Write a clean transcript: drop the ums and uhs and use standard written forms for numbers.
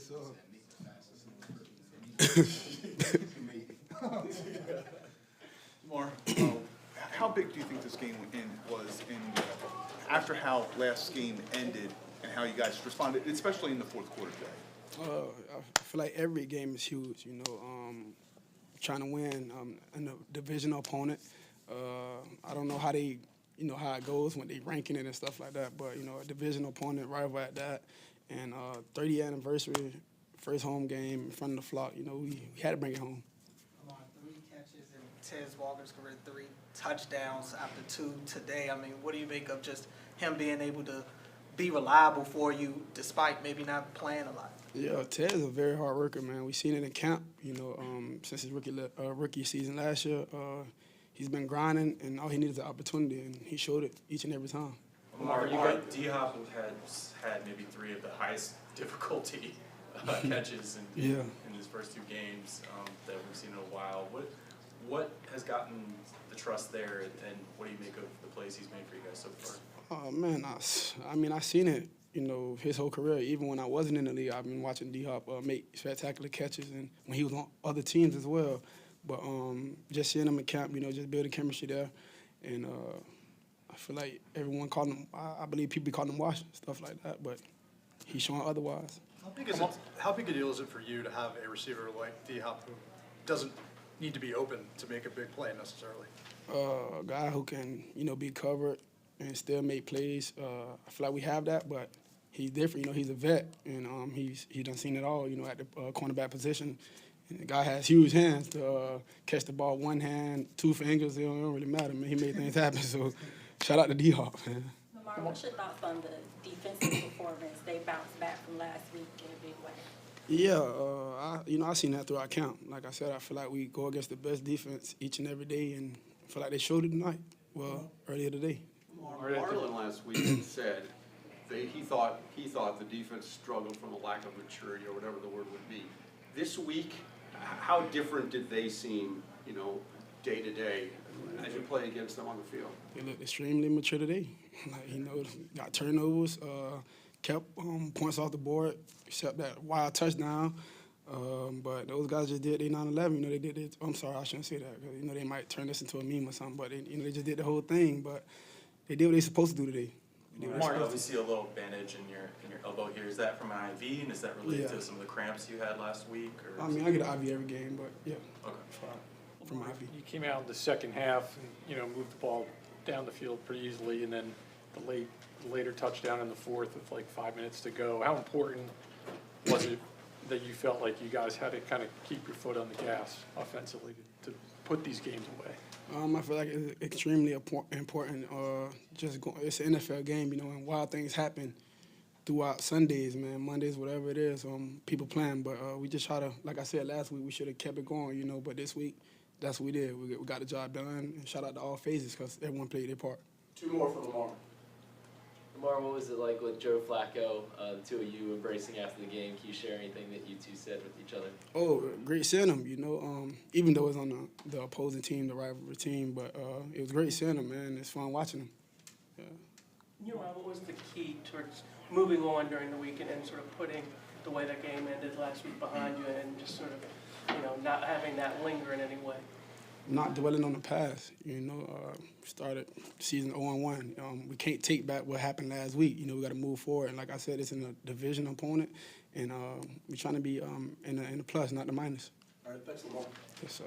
sir. Lamar, how big do you think this game was after how last game ended and how you guys responded, especially in the fourth quarter today? I feel like every game is huge, trying to win and a divisional opponent. I don't know how they, how it goes when they ranking it and stuff like that, but, a divisional opponent, rival at that, and 30th anniversary, first home game in front of the flock, we had to bring it home. Come on, 3 catches and Tez Walker's career 3 touchdowns after 2 today. I mean, what do you make of just him being able to be reliable for you despite maybe not playing a lot? Yeah, Tez is a very hard worker, man. We seen it in camp, since his rookie season last year. He's been grinding, and all he needed is an opportunity, and he showed it each and every time. Lamar, D-Hop had maybe 3 of the highest difficulty catches in his first 2 games that we've seen in a while. What has gotten the trust there, and what do you make of the plays he's made for you guys so far? Oh, man, I seen it, his whole career. Even when I wasn't in the league, I've been watching D-Hop make spectacular catches, and when he was on other teams as well. But just seeing him in camp, just building chemistry there. And I feel like everyone called him, I believe people called him washed, stuff like that, but he's showing otherwise. How big a deal is it for you to have a receiver like D-Hop who doesn't need to be open to make a big play necessarily? A guy who can, be covered and still make plays. I feel like we have that, but he's different. He's a vet, and he's done seen it all, at the cornerback position. And the guy has huge hands to catch the ball one hand, 2 fingers. It don't really matter, man. He made things happen. So shout out to D-Hop, man. Lamar, what's your thoughts on the defensive performance? They bounced back from last week in a big way. Yeah, I seen that throughout camp. Like I said, I feel like we go against the best defense each and every day, and I feel like they showed it tonight. Well, earlier today. Marlon last week said he thought the defense struggled from a lack of maturity or whatever the word would be. This week, how different did they seem, day to day as you play against them on the field? They looked extremely mature today. Got turnovers, kept points off the board, except that wild touchdown. But those guys just did their 9/11. They did it. I'm sorry, I shouldn't say that because they might turn this into a meme or something. But they just did the whole thing. But they did what they supposed to do today. Mark, we see a little bandage in your elbow here. Is that from an IV, and is that related to some of the cramps you had last week? Or I get an IV every game, but yeah. Okay. From IV. You came out in the second half and moved the ball down the field pretty easily, and then the later touchdown in the fourth with like 5 minutes to go. How important was it that you felt like you guys had to kind of keep your foot on the gas offensively to put these games away? I feel like it's extremely important. It's an NFL game, and wild things happen throughout Sundays, man, Mondays, whatever it is. People plan, but we just try to, like I said last week, we should have kept it going, But this week, that's what we did. We got the job done, and shout out to all phases because everyone played their part. 2 more for Lamar. Lamar, what was it like with Joe Flacco, the 2 of you embracing after the game? Can you share anything that you 2 said with each other? Oh, great seeing him, even though it's on the opposing team, the rivalry team, but it was great seeing him, man. It's fun watching him. Yeah. What was the key towards moving on during the week and then sort of putting the way that game ended last week behind you and just sort of, not having that linger in any way? Not dwelling on the past, started season 0-1. We can't take back what happened last week. We got to move forward. And like I said, it's in a division opponent, and we're trying to be in the plus, not the minus. All right, thanks, Lamar. Yes, sir.